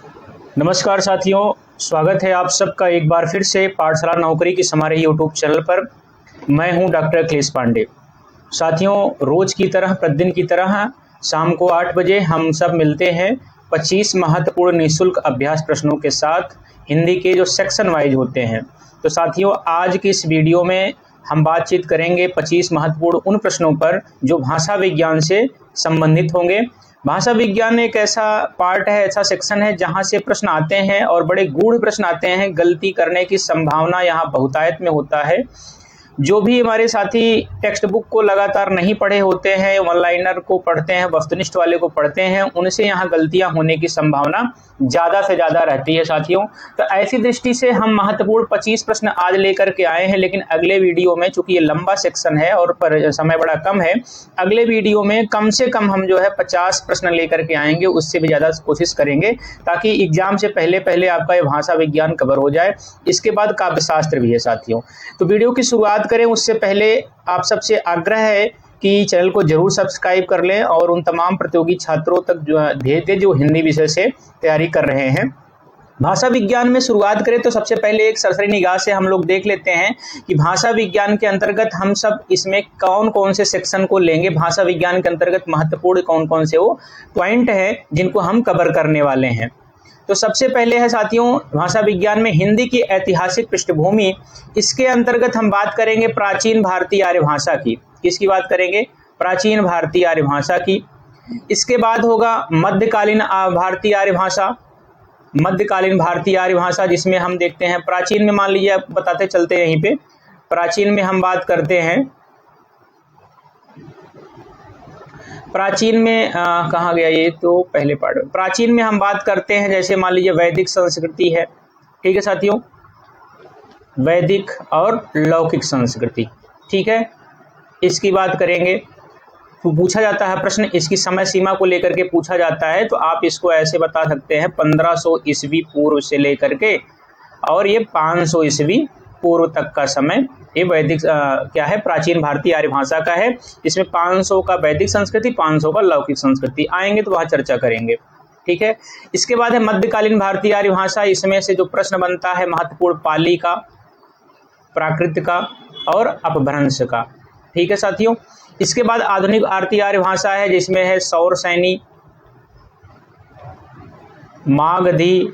नमस्कार साथियों, स्वागत है आप सबका एक बार फिर से पाठशाला नौकरी की हमारे यूट्यूब चैनल पर। मैं हूं डॉक्टर अखिलेश पांडे। साथियों, रोज की तरह प्रतिदिन की तरह शाम को 8 बजे हम सब मिलते हैं 25 महत्वपूर्ण निःशुल्क अभ्यास प्रश्नों के साथ, हिंदी के जो सेक्शन वाइज होते हैं। तो साथियों, आज की इस वीडियो में हम बातचीत करेंगे 25 महत्वपूर्ण उन प्रश्नों पर जो भाषा विज्ञान से संबंधित होंगे। भाषा विज्ञान एक ऐसा पार्ट है, ऐसा सेक्शन है जहां से प्रश्न आते हैं और बड़े गूढ़ प्रश्न आते हैं। गलती करने की संभावना यहाँ बहुतायत में होता है। जो भी हमारे साथी टेक्स्ट बुक को लगातार नहीं पढ़े होते हैं, ऑनलाइनर को पढ़ते हैं, वस्तुनिष्ठ वाले को पढ़ते हैं, उनसे यहाँ गलतियां होने की संभावना ज़्यादा से ज़्यादा रहती है साथियों। तो ऐसी दृष्टि से हम महत्वपूर्ण 25 प्रश्न आज लेकर के आए हैं, लेकिन अगले वीडियो में, चूंकि ये लंबा सेक्शन है और पर समय बड़ा कम है, अगले वीडियो में कम से कम हम जो है 50 प्रश्न लेकर के आएंगे, उससे भी ज़्यादा कोशिश करेंगे ताकि एग्जाम से पहले पहले आपका ये भाषा विज्ञान कवर हो जाए। इसके बाद काव्यशास्त्र भी है साथियों। तो वीडियो की शुरुआत करें उससे पहले आप सबसे आग्रह है कि चैनल को जरूर सब्सक्राइब कर लें और उन तमाम प्रतियोगी छात्रों तक जो भेज दें जो हिंदी विषय से तैयारी कर रहे हैं। भाषा विज्ञान में शुरुआत करें तो सबसे पहले एक सरसरी निगाह से हम लोग देख लेते हैं कि भाषा विज्ञान के अंतर्गत हम सब इसमें कौन कौन से सेक्शन को लेंगे। भाषा विज्ञान के अंतर्गत महत्वपूर्ण कौन कौन से वो पॉइंट हैं जिनको हम कवर करने वाले हैं। तो सबसे पहले है साथियों, भाषा विज्ञान में हिंदी की ऐतिहासिक पृष्ठभूमि। इसके अंतर्गत हम बात करेंगे प्राचीन भारतीय आर्य भाषा की। किसकी बात करेंगे? प्राचीन भारतीय आर्य भाषा की। इसके बाद होगा मध्यकालीन भारतीय आर्य भाषा। मध्यकालीन भारतीय आर्य भाषा जिसमें हम देखते हैं प्राचीन में, मान लीजिए बताते चलते हैं यहीं पे, प्राचीन में हम बात करते हैं, प्राचीन में कहाँ गया ये, तो पहले पार्ट में प्राचीन में हम बात करते हैं, जैसे मान लीजिए वैदिक संस्कृति है। ठीक है साथियों, वैदिक और लौकिक संस्कृति। ठीक है, इसकी बात करेंगे। तो पूछा जाता है प्रश्न, इसकी समय सीमा को लेकर के पूछा जाता है, तो आप इसको ऐसे बता सकते हैं 1500 ईस्वी पूर्व से लेकर के और ये 500 ईस्वी पूर्व तक का समय ये वैदिक क्या है, प्राचीन भारतीय आर्य भाषा का है। इसमें 500 का वैदिक संस्कृति, 500 का लौकिक संस्कृति। आएंगे तो वहाँ चर्चा करेंगे। ठीक है, इसके बाद है मध्यकालीन भारतीय आर्य भाषा। इसमें से जो प्रश्न बनता है महत्वपूर्ण पाली का, प्राकृत का और अपभ्रंश का। ठीक है साथियों, इसके बाद आधुनिक भारतीय आर्य भाषा है जिसमें है सौरसैनी, मागधी,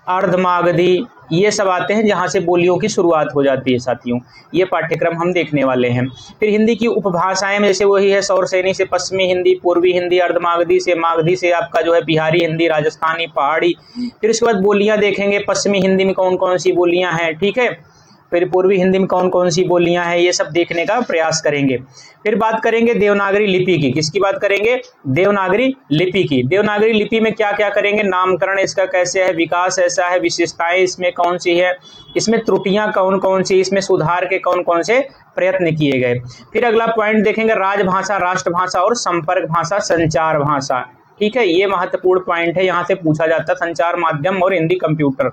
अर्धमागधी, ये सब आते हैं जहां से बोलियों की शुरुआत हो जाती है साथियों। ये पाठ्यक्रम हम देखने वाले हैं। फिर हिंदी की उपभाषाएं में जैसे वही है सौरसैनी से पश्चिमी हिंदी, पूर्वी हिंदी, अर्धमागधी से, मागधी से आपका जो है बिहारी हिंदी, राजस्थानी, पहाड़ी। फिर उसके बाद बोलियां देखेंगे, पश्चिमी हिंदी में कौन कौन सी बोलियां हैं। ठीक है, फिर पूर्वी हिंदी में कौन कौन सी बोलियां हैं, ये सब देखने का प्रयास करेंगे। फिर बात करेंगे देवनागरी लिपि की। किसकी बात करेंगे? देवनागरी लिपि की। देवनागरी लिपि में क्या क्या करेंगे? नामकरण इसका कैसे है, विकास ऐसा है, विशेषताएं इसमें कौन सी है, इसमें त्रुटियां कौन कौन सी, इसमें सुधार के कौन कौन से प्रयत्न किए गए। फिर अगला पॉइंट देखेंगे राजभाषा, राष्ट्रभाषा और संपर्क भाषा, संचार भाषा। ठीक है, ये महत्वपूर्ण पॉइंट है, यहाँ से पूछा जाता है, संचार माध्यम और हिंदी कंप्यूटर।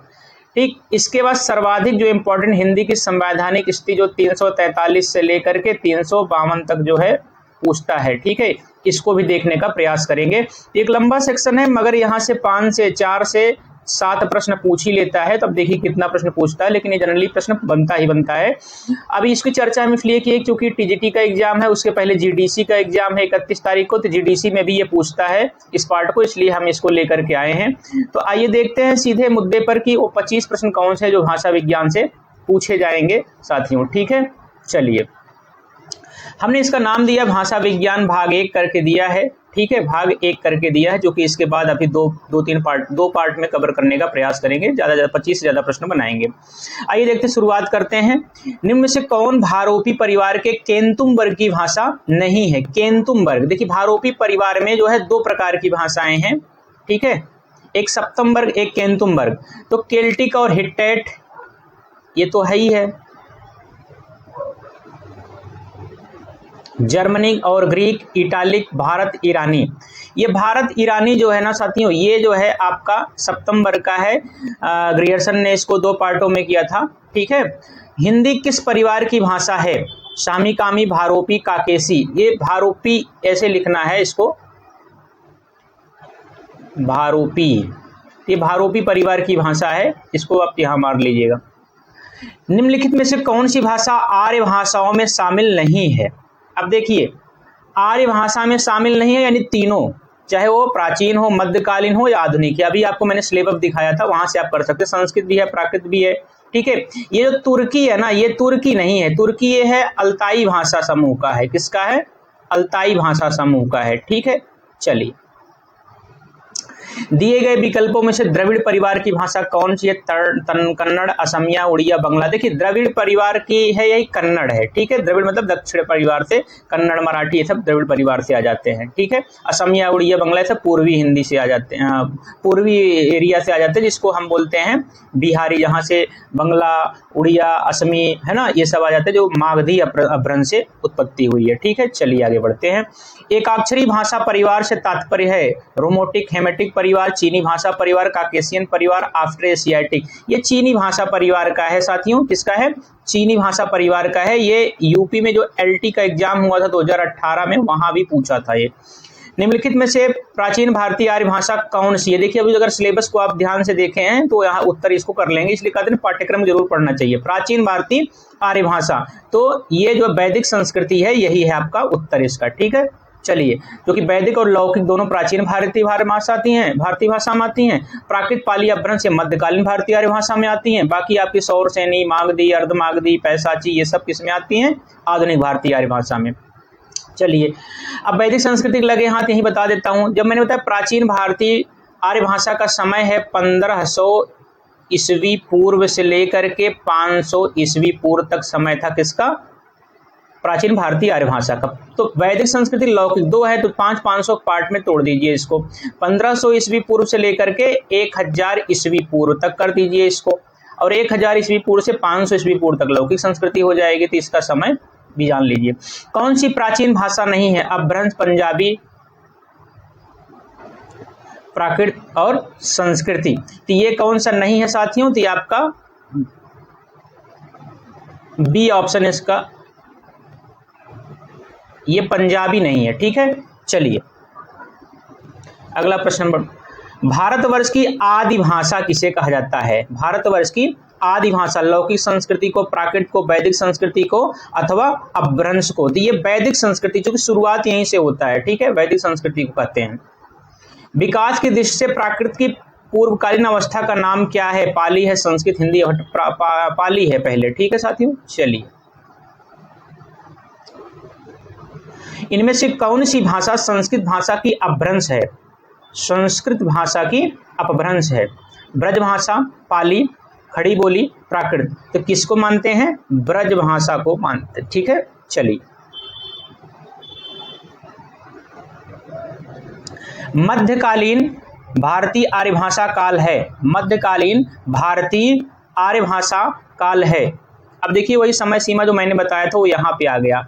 ठीक, इसके बाद सर्वाधिक जो इम्पोर्टेंट हिंदी की संवैधानिक स्थिति जो 343 से लेकर के 352 तक जो है पूछता है। ठीक है, इसको भी देखने का प्रयास करेंगे। एक लंबा सेक्शन है मगर यहाँ से 5 से 4 से 7 प्रश्न पूछ ही लेता है। तब देखिए कितना प्रश्न पूछता है, लेकिन ये जनरली प्रश्न बनता ही बनता है। अभी इसकी चर्चा हम इसलिए की क्योंकि टीजीटी का एग्जाम है, उसके पहले जीडीसी का एग्जाम है 31 तारीख को, तो जीडीसी में भी ये पूछता है इस पार्ट को, इसलिए हम इसको लेकर के आए हैं। तो आइए देखते हैं सीधे मुद्दे पर कि वो 25 प्रश्न कौन से जो भाषा विज्ञान से पूछे जाएंगे साथियों। ठीक है, चलिए, हमने इसका नाम दिया भाषा विज्ञान भाग 1 करके दिया है। ठीक है, भाग 1 करके दिया है, जो कि इसके बाद अभी दो पार्ट में कवर करने का प्रयास करेंगे। ज़्यादा 25 से ज़्यादा प्रश्न बनाएंगे। आइए देखते शुरुआत करते हैं। निम्न में से कौन भारोपी परिवार के केंतुम वर्ग की भाषा नहीं है? केंतुम वर्ग, देखिए भारोपी परिवार में जो है 2 प्रकार की भाषाएं हैं। ठीक है, एक सप्तम वर्ग, एक केंतुम वर्ग। तो केल्टिक और हिट्टाइट ये तो है ही है, जर्मनिक और ग्रीक, इटालिक, भारत ईरानी। ये भारत ईरानी जो है ना साथियों, ये जो है आपका सप्तम वर्ग का है। ग्रियर्सन ने इसको 2 पार्टों में किया था। ठीक है, हिंदी किस परिवार की भाषा है? सामिकामी, भारोपी, काकेसी। ये भारोपी ऐसे लिखना है इसको, भारोपी। ये भारोपी परिवार की भाषा है, इसको आप यहाँ मार लीजिएगा। निम्नलिखित में से कौन सी भाषा आर्य भाषाओं में शामिल नहीं है? अब देखिए, आर्य भाषा में शामिल नहीं है यानी तीनों, चाहे वो प्राचीन हो, मध्यकालीन हो या आधुनिक। अभी आपको मैंने सिलेबस दिखाया था, वहां से आप कर सकते हैं। संस्कृत भी है, प्राकृत भी है, ठीक है। ये जो तुर्की है ना, ये तुर्की नहीं है, तुर्की ये है अल्ताई भाषा समूह का है। किसका है? अल्ताई भाषा समूह का है, ठीक है। चलिए, दिए गए विकल्पों में से द्रविड़ परिवार की भाषा कौन सी है? कन्नड़, असमिया, उड़िया, बंगला। देखिए, द्रविड़ परिवार की है, यही कन्नड़ है, ठीक है। द्रविड़ मतलब दक्षिण परिवार से, कन्नड़, मराठी ये सब द्रविड़ परिवार से आ जाते हैं, ठीक है। असमिया, उड़िया, बंगला ये सब पूर्वी हिंदी से आ जाते हैं, पूर्वी एरिया से आ जाते हैं, जिसको हम बोलते हैं बिहारी, जहाँ से बंगला, उड़िया, असमी है ना, ये सब आ जाते हैं, जो मागधी अपभ्रंश से उत्पत्ति हुई है, ठीक है। चलिए आगे बढ़ते हैं। एकाक्षरी भाषा परिवार से तात्पर्य है रोमोटिक, हेमेटिक परिवार, चीनी भाषा परिवार, काकेशियन परिवार, आफ्रोएशियाटिक। ये चीनी भाषा परिवार का है साथियों। किसका है? चीनी भाषा परिवार का है। ये यूपी में जो एलटी का एग्जाम हुआ था 2018 में, वहां भी पूछा था ये। निम्नलिखित में से प्राचीन भारतीय आर्य भाषा कौन सी है? देखिए, अभी अगर सिलेबस को आप ध्यान से देखें हैं तो यहाँ उत्तर इसको कर लेंगे, इसलिए कहते हैं पाठ्यक्रम जरूर पढ़ना चाहिए। प्राचीन भारतीय आर्य भाषा, तो ये जो वैदिक संस्कृति है, यही है आपका उत्तर इसका, ठीक है। चलिए, जो कि वैदिक और लौकिक दोनों प्राचीन भारतीय भाषा आती हैं, भारतीय भाषा में आती हैं। प्राकृत, पाली, अपभ्रंश से मध्यकालीन भारतीय आर्य भाषा में आती हैं। बाकी आपकी सौर सैनी, मागधी, अर्धमागधी, पैसाची ये सब किस में आती हैं? आधुनिक भारतीय आर्य भाषा में। चलिए, अब वैदिक संस्कृति लगे हाथ यही बता देता हूं। जब मैंने बताया प्राचीन भारतीय आर्य भाषा का समय है 1500 ईस्वी पूर्व से लेकर के 500 ईस्वी पूर्व तक समय था। किसका? प्राचीन भारतीय आर्य भाषा का। तो वैदिक संस्कृति लौकिक दो है, तो 500 पार्ट में तोड़ दीजिए इसको। 1500 ईस्वी पूर्व से लेकर के 1000 ईस्वी पूर्व तक कर दीजिए इसको, और 1000 ईस्वी पूर्व से 500 ईस्वी पूर्व तक लौकिक संस्कृति हो जाएगी। तो इसका समय भी जान लीजिए। कौन सी प्राचीन भाषा नहीं है? अपभ्रंश, पंजाबी, प्राकृत और संस्कृति। तो ये कौन सा नहीं है साथियों? तो ये आपका बी ऑप्शन इसका, ये पंजाबी नहीं है, ठीक है। चलिए अगला प्रश्न। भारतवर्ष की आदि भाषा किसे कहा जाता है? भारतवर्ष की आदि भाषा, लौकिक संस्कृति को, प्राकृत को, वैदिक संस्कृति को अथवा अपभ्रंश को। तो ये वैदिक संस्कृति, जो कि शुरुआत यहीं से होता है, ठीक है, वैदिक संस्कृति को कहते हैं। विकास की दृष्टि से प्राकृत की पूर्वकालीन अवस्था का नाम क्या है? पाली है, संस्कृत, हिंदी, पाली है पहले, ठीक है साथियों। चलिए, इनमें से कौन सी भाषा संस्कृत भाषा की अपभ्रंश है? संस्कृत भाषा की अपभ्रंश है। ब्रज भाषा, पाली, खड़ी बोली, प्राकृत। तो किसको मानते हैं? ब्रज भाषा को मानते हैं, ठीक है। चलिए, मध्यकालीन भारतीय आर्य भाषा काल है। मध्यकालीन भारतीय आर्य भाषा काल है। अब देखिए, वही समय सीमा जो मैंने बताया था वो यहाँ पे आ गया।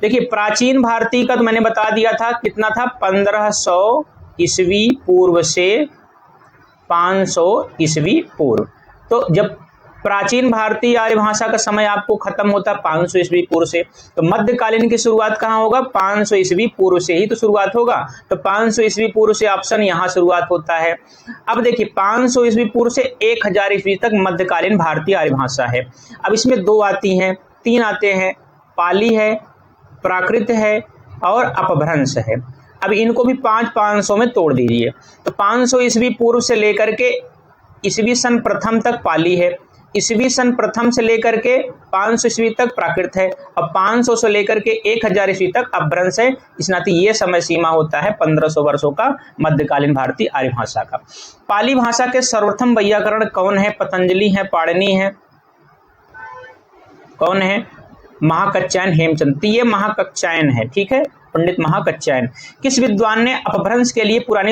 देखिए, प्राचीन भारतीय का तो मैंने बता दिया था, कितना था? 1500 ईस्वी पूर्व से 500 ईस्वी पूर्व। तो जब प्राचीन भारतीय आर्य भाषा का समय आपको खत्म होता है 500 ईस्वी पूर्व से, तो मध्यकालीन की शुरुआत कहाँ होगा? 500 ईस्वी पूर्व से ही तो शुरुआत होगा। तो 500 ईस्वी पूर्व से ऑप्शन यहाँ शुरुआत होता है। अब देखिए, 500 ईस्वी पूर्व से 1000 ईस्वी तक मध्यकालीन भारतीय आर्य भाषा है। अब इसमें दो आती हैं, तीन आते हैं, पाली है, प्राकृत है और अपभ्रंश है। अब इनको भी 500 में तोड़ दीजिए। तो 500 ईस्वी पूर्व से लेकर के ईस्वी सन प्रथम तक पाली है, ईस्वी सन प्रथम से लेकर के 500 ईस्वी तक प्राकृत है, और 500 से लेकर के 1000 ईस्वी तक अपभ्रंश है। इस नाते ये समय सीमा होता है 1500 वर्षों का मध्यकालीन भारतीय आर्य भाषा का। पाली भाषा के सर्वप्रथम वैयाकरण कौन है? पतंजलि है, पाणिनि है, कौन है? महाकच्चायन, हेमचंद। ये महाकच्चायन है, ठीक है, पंडित महाकच्चायन। किस विद्वान ने अपभ्रंश के लिए पुराने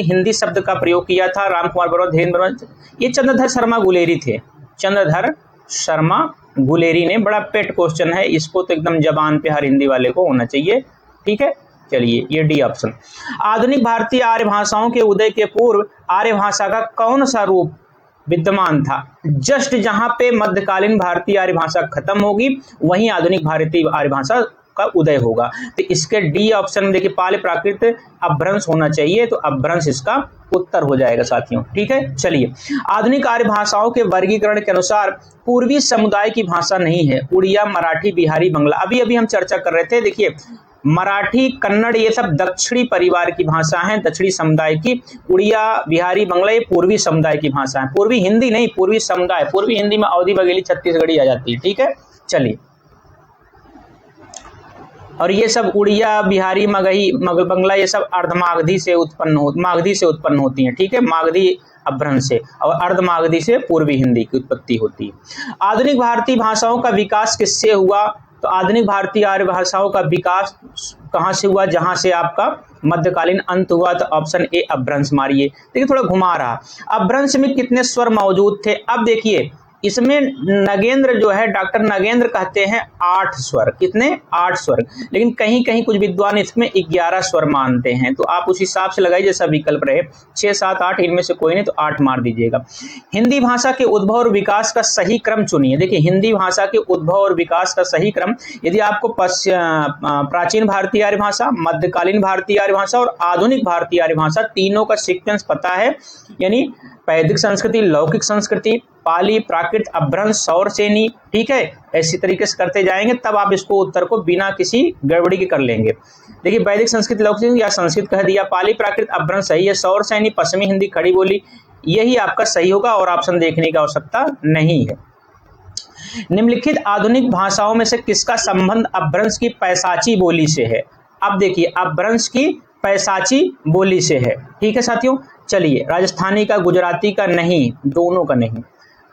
हिंदी शब्द का प्रयोग किया था? रामकुमार वर्मा, धीरेन्द्र वर्मा। ये चंद्रधर शर्मा गुलेरी थे। चंद्रधर शर्मा गुलेरी ने। बड़ा पेट क्वेश्चन है, इसको तो एकदम जबान पे हर हिंदी वाले को होना चाहिए, ठीक है। चलिए, ये डी ऑप्शन। आधुनिक भारतीय आर्य भाषाओं के उदय के पूर्व आर्य भाषा का कौन सा रूप विद्यमान था? जस्ट जहां पे मध्यकालीन भारतीय आर्य भाषा खत्म होगी, वहीं आधुनिक भारतीय आर्य भाषा का उदय होगा। तो इसके डी ऑप्शन में देखिए पाली प्राकृत अपभ्रंश होना चाहिए, तो अपभ्रंश इसका उत्तर हो जाएगा साथियों। ठीक है, चलिए आधुनिक आर्य भाषाओं के वर्गीकरण के अनुसार पूर्वी समुदाय की भाषा नहीं है उड़िया, मराठी, बिहारी, बंगला। अभी अभी हम चर्चा कर रहे थे, देखिए मराठी, कन्नड़ ये सब दक्षिणी परिवार की भाषा हैं, दक्षिणी समुदाय की। उड़िया, बिहारी, बंगला ये पूर्वी समुदाय की भाषा है। पूर्वी हिंदी नहीं, पूर्वी समुदाय। पूर्वी हिंदी में अवधी, बघेली, छत्तीसगढ़ी आ जाती है। ठीक है, चलिए और ये सब उड़िया, बिहारी, मगही, बंगला ये सब मागधी से उत्पन्न होती हैं। ठीक है, मागधी अपभ्रंश से और अर्धमागधी से पूर्वी हिंदी की उत्पत्ति होती है। आधुनिक भारतीय भाषाओं का विकास किससे हुआ? तो आधुनिक भारतीय आर्य भाषाओं का विकास कहाँ से हुआ? जहां से आपका मध्यकालीन अंत हुआ। तो ऑप्शन ए अपभ्रंश मारिए। देखिए थोड़ा घुमा रहा, अपभ्रंश में कितने स्वर मौजूद थे? अब देखिए इसमें नगेंद्र जो है, डॉक्टर नगेंद्र कहते हैं 8 स्वर। कितने? 8 स्वर। लेकिन कहीं कहीं कुछ विद्वान इसमें 11 स्वर मानते हैं। तो आप उस हिसाब से लगाइए जैसा विकल्प रहे, 6, 7, 8 इनमें से कोई नहीं, तो 8 मार दीजिएगा। हिंदी भाषा के उद्भव और विकास का सही क्रम चुनिए। देखिए हिंदी भाषा के उद्भव और विकास का सही क्रम, यदि आपको प्राचीन भारतीय आर्य भाषा, मध्यकालीन भारतीय आर्य भाषा और आधुनिक भारतीय आर्य भाषा तीनों का सीक्वेंस पता है, यानी वैदिक संस्कृति, लौकिक संस्कृति, पाली, प्राकृत, अपभ्रंश, सौरसेनी, ठीक है, ऐसी तरीके से करते जाएंगे, तब आप इसको उत्तर को बिना किसी गड़बड़ी के कर लेंगे। देखिए वैदिक संस्कृति, लौकिक या संस्कृत कह दिया, पाली, प्राकृत, अपभ्रंश सही है, सौरसेनी, पश्चिमी हिंदी, खड़ी बोली, यही आपका सही होगा और ऑप्शन देखने की आवश्यकता नहीं है। निम्नलिखित आधुनिक भाषाओं में से किसका संबंध अपभ्रंश की पैसाची बोली से है? अब देखिए अपभ्रंश की पैसाची बोली से है। ठीक है साथियों, चलिए राजस्थानी का, गुजराती का नहीं, दोनों का नहीं,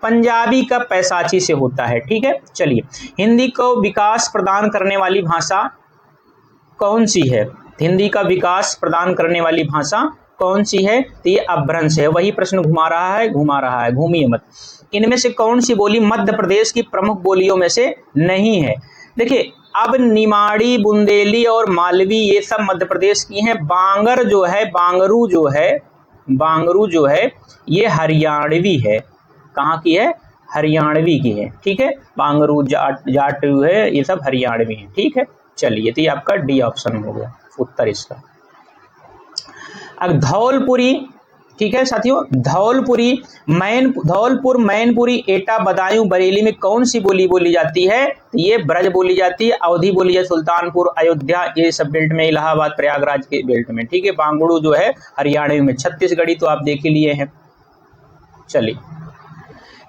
पंजाबी का पैसाची से होता है। ठीक है, चलिए हिंदी को विकास प्रदान करने वाली भाषा कौन सी है? हिंदी का विकास प्रदान करने वाली भाषा कौन सी है? तो ये अपभ्रंश है। वही प्रश्न घुमा रहा है, घूमिए मत। इनमें से कौन सी बोली मध्य प्रदेश की प्रमुख बोलियों में से नहीं है? देखिए अब निमाड़ी, बुंदेली और मालवी ये सब मध्य प्रदेश की हैं। बांगर जो है, बांगरू जो है ये हरियाणवी है। कहाँ की है? हरियाणवी की है। ठीक है, बांगरू, जाट है, ये सब हरियाणवी है। ठीक है, चलिए तो ये आपका डी ऑप्शन हो गया उत्तर इसका। अब धौलपुरी, ठीक है साथियों, धौलपुर, मैनपुरी, एटा, बदायूं, बरेली में कौन सी बोली बोली जाती है? ये ब्रज बोली जाती है, अवधी बोली है, सुल्तानपुर, अयोध्या ये सब बेल्ट में, इलाहाबाद, प्रयागराज के बेल्ट में। ठीक है, बांगड़ू जो है हरियाणवी में, छत्तीसगढ़ी तो आप देख ही लिए हैं। चलिए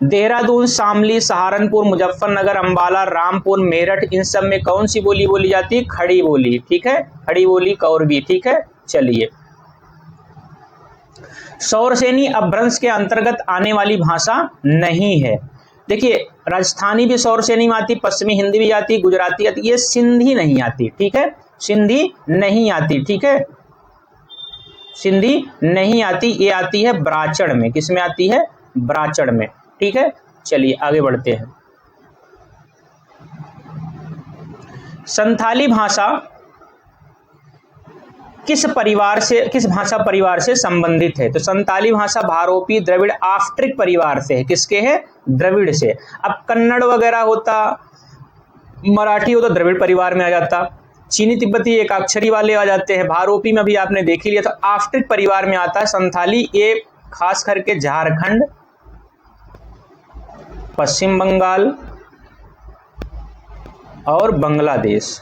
देहरादून, शामली, सहारनपुर, मुजफ्फरनगर, अंबाला, रामपुर, मेरठ इन सब में कौन सी बोली बोली जाती है? खड़ी बोली। ठीक है, खड़ी बोली, कौरवी। ठीक है, चलिए सौरसेनी अपभ्रंश के अंतर्गत आने वाली भाषा नहीं है। देखिए राजस्थानी भी सौरसेनी में आती, पश्चिमी हिंदी भी आती, गुजराती आती, ये सिंधी नहीं आती। ठीक है, सिंधी नहीं आती। ठीक है, सिंधी नहीं आती, ये आती है ब्राचड़ में। किस में आती है? ब्राचड़ में। ठीक है, चलिए आगे बढ़ते हैं। संथाली भाषा किस भाषा परिवार से संबंधित है? तो संथाली भाषा भारोपी द्रविड़ आफ्ट्रिक परिवार से है। किसके है? द्रविड़ से। अब कन्नड़ वगैरह होता, मराठी होता, द्रविड़ परिवार में आ जाता, चीनी तिब्बती एकाक्षरी वाले आ जाते हैं, भारोपी में भी आपने देख ही लिया, तो आफ्ट्रिक परिवार में आता है संथाली। ये खास करके झारखंड, पश्चिम बंगाल और बांग्लादेश,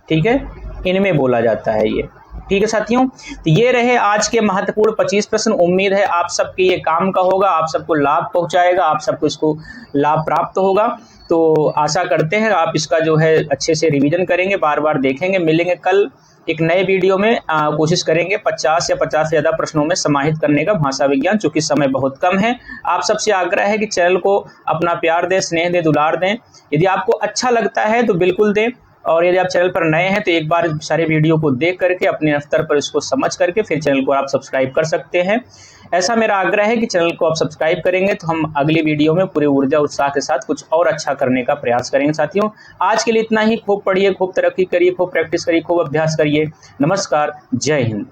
ठीक है, इनमें बोला जाता है ये। ठीक है साथियों, तो ये रहे आज के महत्वपूर्ण 25 प्रश्न। उम्मीद है आप सबके ये काम का होगा, आप सबको लाभ पहुंचाएगा, आप सबको इसको लाभ प्राप्त होगा। तो आशा करते हैं आप इसका जो है अच्छे से रिवीजन करेंगे, बार बार देखेंगे। मिलेंगे कल एक नए वीडियो में। कोशिश करेंगे 50 या 50 से ज़्यादा प्रश्नों में समाहित करने का भाषा विज्ञान, चूंकि समय बहुत कम है। आप सबसे आग्रह है कि चैनल को अपना प्यार दें, स्नेह दें, दुलार दें। यदि आपको अच्छा लगता है तो बिल्कुल दें, और यदि आप चैनल पर नए हैं तो एक बार सारे वीडियो को देख करके अपने स्तर पर इसको समझ करके फिर चैनल को आप सब्सक्राइब कर सकते हैं। ऐसा मेरा आग्रह है कि चैनल को आप सब्सक्राइब करेंगे तो हम अगली वीडियो में पूरी ऊर्जा उत्साह के साथ कुछ और अच्छा करने का प्रयास करेंगे। साथियों आज के लिए इतना ही। खूब पढ़िए, खूब तरक्की करिए, खूब प्रैक्टिस करिए, खूब अभ्यास करिए। नमस्कार, जय हिंद।